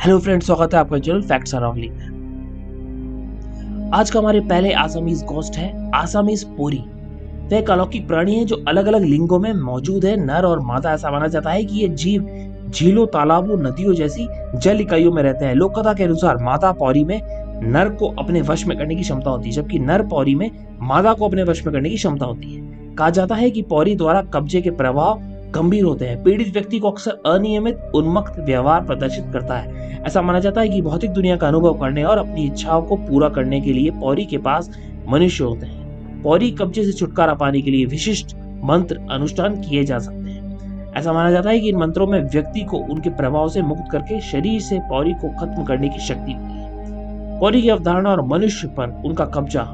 Hello friends, स्वागत है आपका चैनल फैक्ट्स अराउंडली में। आज का हमारे पहले आसामीज गोस्ट है आसामीज पोरी। वह एक अलौकिक प्राणी है जो अलग अलग लिंगों में मौजूद है, नर और मादा। ऐसा माना जाता है कि ये जीव झीलों, तालाबों, नदियों जैसी जल इकाइयों में रहते हैं। लोक कथा के अनुसार मादा पौरी में नर को अपने वश में करने की क्षमता होती है, जबकि नर पौरी में मादा को अपने वश में करने की क्षमता होती है। कहा जाता है कि पौरी द्वारा कब्जे के प्रभाव गंभीर होते हैं। पीड़ित व्यक्ति को अक्सर अनियमित, उन्मत्त व्यवहार प्रदर्शित करता है। ऐसा माना जाता है कि भौतिक दुनिया का अनुभव करने और अपनी इच्छाओं को पूरा करने के लिए पौरी के पास मनुष्य होते हैं। पौरी कब्जे से छुटकारा पाने के लिए विशिष्ट मंत्र अनुष्ठान किए जा सकते हैं। ऐसा माना जाता है कि इन मंत्रों में व्यक्ति को उनके प्रभाव से मुक्त करके शरीर से पौरी को खत्म करने की शक्ति होती है। पौरी की अवधारणा और मनुष्य पर उनका कब्जा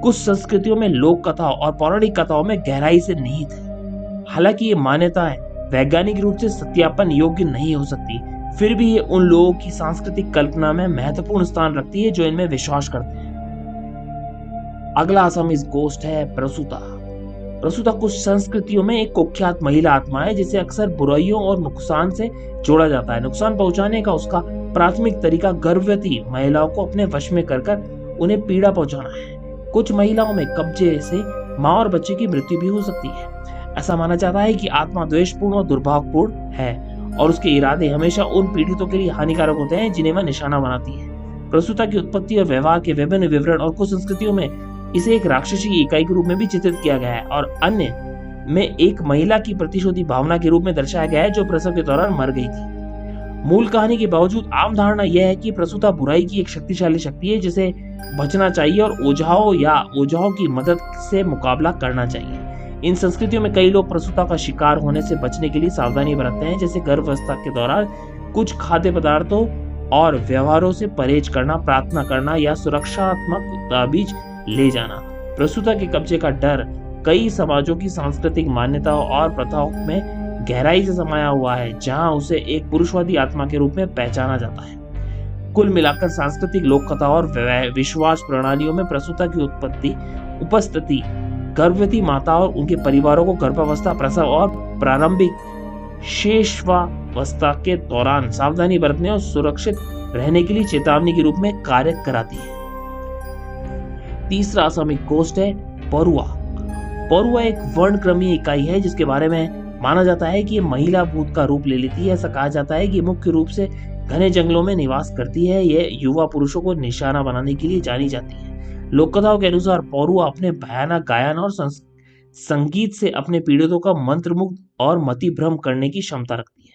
कुछ संस्कृतियों में, लोक कथाओं और पौराणिक कथाओं में गहराई से निहित है। हालांकि ये मान्यताएं वैज्ञानिक रूप से सत्यापन योग्य नहीं हो सकती, फिर भी ये उन लोगों की सांस्कृतिक कल्पना में महत्वपूर्ण स्थान रखती है जो इनमें विश्वास करते हैं। अगला आसामीज गोस्ट है प्रसूता। प्रसूता कुछ संस्कृतियों में एक कुख्यात महिला आत्मा है जिसे अक्सर बुराइयों और नुकसान से जोड़ा जाता है। नुकसान पहुंचाने का उसका प्राथमिक तरीका गर्भवती महिलाओं को अपने वश में कर उन्हें पीड़ा पहुंचाना है। कुछ महिलाओं में कब्जे से मां और बच्चे की मृत्यु भी हो सकती है। ऐसा माना जाता है कि आत्मा द्वेषपूर्ण और दुर्भावपूर्ण है और उसके इरादे हमेशा उन पीड़ितों के लिए हानिकारक होते हैं जिन्हें वह निशाना बनाती है। प्रसूता की उत्पत्ति और व्यवहार के विभिन्न विवरण और कुछ संस्कृतियों में इसे एक राक्षसी इकाई के रूप में भी चित्रित किया गया है और अन्य में एक महिला की प्रतिशोधी भावना के रूप में दर्शाया गया है जो प्रसव के दौरान मर गई थी। मूल कहानी के बावजूद आम धारणा यह है कि प्रसूता बुराई की एक शक्तिशाली शक्ति है जिसे बचना चाहिए और ओझाओं की मदद से मुकाबला करना चाहिए। इन संस्कृतियों में कई लोग प्रसूता का शिकार होने से बचने के लिए सावधानी बरतते हैं, जैसे गर्भावस्था के दौरान कुछ खाद्य पदार्थों और व्यवहारों से परहेज करना, प्रार्थना करना या सुरक्षात्मक ताबीज ले जाना। प्रसूता के कब्जे का डर कई समाजों की सांस्कृतिक मान्यताओं और प्रथाओं में गहराई से समाया हुआ है, जहां उसे एक पुरुषवादी आत्मा के रूप में पहचाना जाता है। कुल मिलाकर सांस्कृतिक लोक कथा और विश्वास प्रणालियों में प्रसूता की उपस्थिति गर्भवती माता और उनके परिवारों को गर्भावस्था, प्रसव और प्रारंभिक शेषवावस्था के दौरान सावधानी बरतने और सुरक्षित रहने के लिए चेतावनी के रूप में कार्य कराती है। तीसरा आसामिक गोस्ट है परुआ। परुआ एक वर्णक्रमीय इकाई है जिसके बारे में माना जाता है कि ये महिला भूत का रूप ले लेती है। ऐसा कहा जाता है कि मुख्य रूप से घने जंगलों में निवास करती है। यह युवा पुरुषों को निशाना बनाने के लिए जानी जाती है। लोक कथाओं के अनुसार पौरुआ अपने भयानक गायन और संगीत से अपने पीड़ितों का मंत्रमुग्ध और मति भ्रम करने की क्षमता रखती है।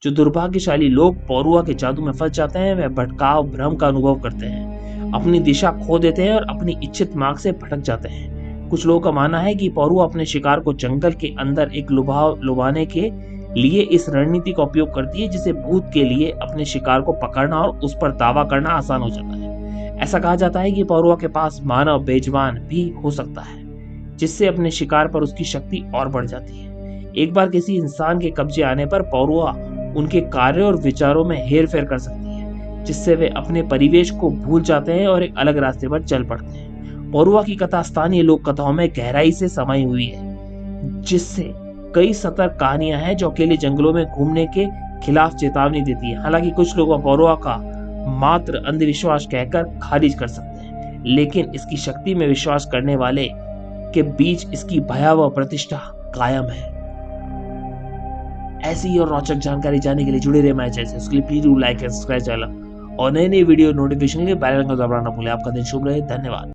जो दुर्भाग्यशाली लोग पौरुआ के जादू में फंस जाते हैं वह भटकाव, भ्रम का अनुभव करते हैं, अपनी दिशा खो देते हैं और अपनी इच्छित मार्ग से भटक जाते हैं। कुछ लोगों का मानना है कि पौरुआ अपने शिकार को जंगल के अंदर एक लुभाने के लिए इस रणनीति का उपयोग करती है, जिससे भूत के लिए अपने शिकार को पकड़ना और उस पर दावा करना आसान हो जाता है। ऐसा कहा जाता है कि पौरुआ के पास मानव बेजबान भी हो सकता है, जिससे अपने शिकार पर उसकी शक्ति और बढ़ जाती है। एक बार किसी इंसान के कब्जे आने पर पौरुआ उनके कार्यों और विचारों में हेरफेर कर सकती है, जिससे वे अपने परिवेश को भूल जाते हैं और एक अलग रास्ते पर चल पड़ते हैं। पौरुआ की कथा स्थानीय लोक कथाओं में गहराई से समाई हुई है, जिससे कई सतर्क कहानियां हैं जो अकेले जंगलों में घूमने के खिलाफ चेतावनी देती है। हालांकि कुछ लोग पौरुआ का मात्र अंधविश्वास कहकर खारिज कर सकते हैं, लेकिन इसकी शक्ति में विश्वास करने वाले के बीच इसकी भयावह प्रतिष्ठा कायम है। ऐसी ही और रोचक जानकारी जानने के लिए जुड़े रहे हमारे चैनल से। उसके लिए please like and subscribe channel और नई वीडियो नोटिफिकेशन के लिए बेल आइकन को दबाना ना भूलें। आपका दिन शुभ रहे। धन्यवाद।